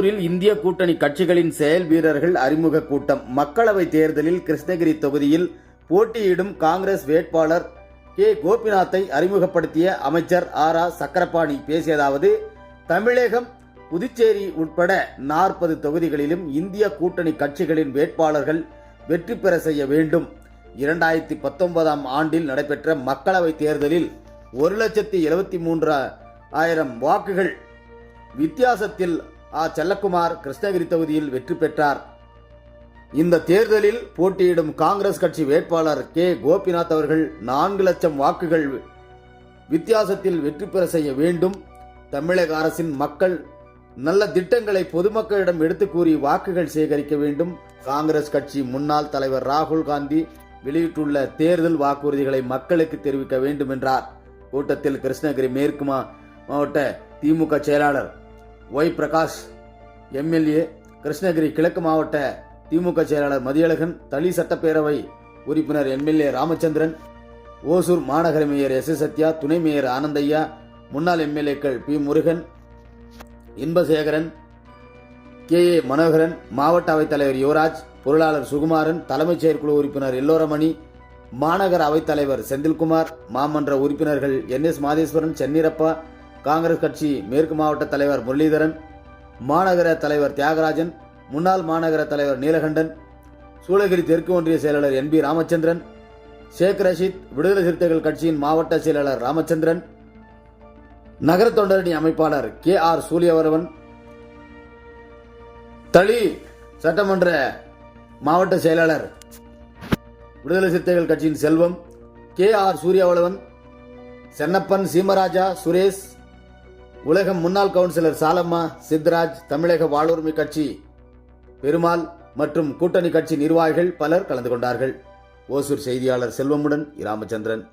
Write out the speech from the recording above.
ஓசூரில் இந்திய கூட்டணி கட்சிகளின் செயல் வீரர்கள் அறிமுக கூட்டம். மக்களவை தேர்தலில் கிருஷ்ணகிரி தொகுதியில் போட்டியிடும் காங்கிரஸ் வேட்பாளர் கே. கோபிநாத்தை அறிமுகப்படுத்திய அமைச்சர் ஆர். சக்கரபாணி பேசியதாவது: தமிழகம், புதுச்சேரி உட்பட 40 தொகுதிகளிலும் இந்திய கூட்டணி கட்சிகளின் வேட்பாளர்கள் வெற்றி பெற செய்ய வேண்டும். 2019ஆம் ஆண்டில் நடைபெற்ற மக்களவை தேர்தலில் 1,73,000 வாக்குகள் வித்தியாசத்தில் செல்லக்குமார் கிருஷ்ணகிரி தொகுதியில் வெற்றி பெற்றார். இந்த தேர்தலில் போட்டியிடும் காங்கிரஸ் கட்சி வேட்பாளர் கே. கோபிநாத் அவர்கள் 4 லட்சம் வாக்குகள் வித்தியாசத்தில் வெற்றி பெற செய்ய வேண்டும். தமிழக அரசின் மக்கள் நல்ல திட்டங்களை பொதுமக்களிடம் எடுத்து கூறி வாக்குகள் சேகரிக்க வேண்டும். காங்கிரஸ் கட்சி முன்னாள் தலைவர் ராகுல் காந்தி வெளியிட்டுள்ள தேர்தல் வாக்குறுதிகளை மக்களுக்கு தெரிவிக்க வேண்டும் என்றார். கூட்டத்தில் கிருஷ்ணகிரி மேற்கு மாவட்ட திமுக செயலாளர் ஒய். பிரகாஷ் எம்எல்ஏ, கிருஷ்ணகிரி கிழக்கு மாவட்ட திமுக செயலாளர் மதியழகன், தளி சட்டப்பேரவை உறுப்பினர் எம்எல்ஏ ராமச்சந்திரன், ஓசூர் மாநகர மேயர் எஸ். சத்யா, துணை மேயர் ஆனந்தையா, முன்னாள் எம்எல்ஏக்கள் பி. முருகன், இன்பசேகரன், கே. ஏ. மனோகரன், மாவட்ட அவைத்தலைவர் யுவராஜ், பொருளாளர் சுகுமாரன், தலைமைச் செயற்குழு உறுப்பினர் எல்லோரமணி, மாநகர அவைத்தலைவர் செந்தில்குமார், மாமன்ற உறுப்பினர்கள் என். எஸ். மாதேஸ்வரன், சென்னிரப்பா, காங்கிரஸ் கட்சி மேற்கு மாவட்ட தலைவர் முரளிதரன், மாநகர தலைவர் தியாகராஜன், முன்னாள் மாநகர தலைவர் நீலகண்டன், சூளகிரி தெற்கு ஒன்றிய செயலாளர் என். பி. ராமச்சந்திரன், ஷேக் ரஷீத், விடுதலை சிறுத்தைகள் கட்சியின் மாவட்ட செயலாளர் ராமச்சந்திரன், நகர தொண்டரணி அமைப்பாளர் கே. ஆர். சூரியவரவன், தளி சட்டமன்ற மாவட்ட செயலாளர் விடுதலை சிறுத்தைகள் கட்சியின் செல்வம், கே. ஆர். சூரியவளவன், சென்னப்பன், சீமராஜா, சுரேஷ், உலகம் முன்னாள் கவுன்சிலர் சாலம்மா, சித்ராஜ், தமிழக வாழ்வுரிமை கட்சி பெருமாள் மற்றும் கூட்டணி கட்சி நிர்வாகிகள் பலர் கலந்து கொண்டார்கள். ஓசூர் செய்தியாளர் செல்வமுடன் ராமச்சந்திரன்.